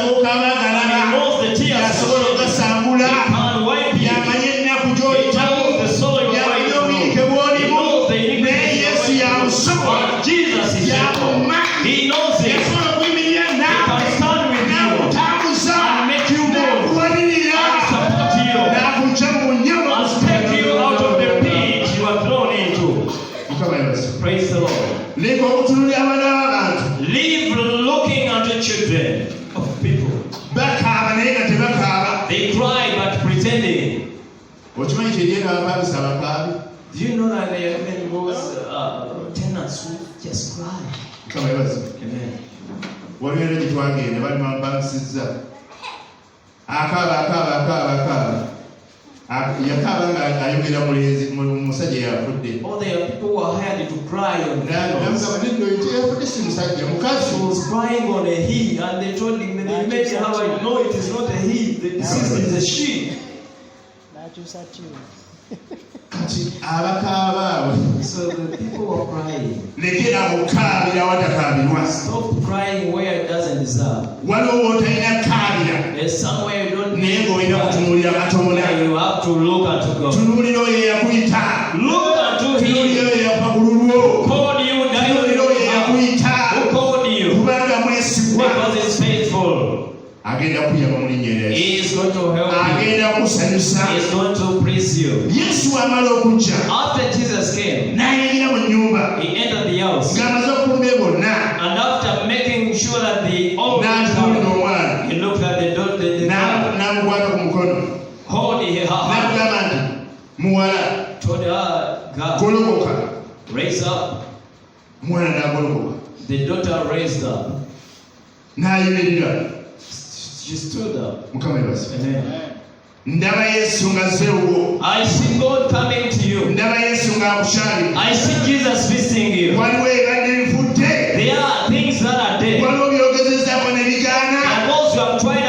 He knows the tears. He can't wipe it. He knows the soul you are going through. He knows the iniquity you are going through. But Jesus is able. He knows it. He can stand with you and make you move and support you and take you out of the pit you are thrown into. Praise the Lord. Leave looking at the children of people. They cry but pretending. Do you know that there are even most tenants who just cry? Amen. Oh, there are people who are hired to cry on the She was crying on a he, and they told him, they made how I know it is not a he, the deceased is a she. So the people were crying. Stop crying where it doesn't deserve. There's somewhere you don't need to cry. You have to look unto God. Look unto Him. Called you, who called you? Because He's faithful. He is going to help you. He is going to please you. After Jesus came, He entered the house. And after making sure that the old man, He looked at the door, hold her, told her, God, raise up. The daughter raised up. She stood up. Amen. I see God coming to you. I see Jesus visiting you. There are things that are dead. And those you have tried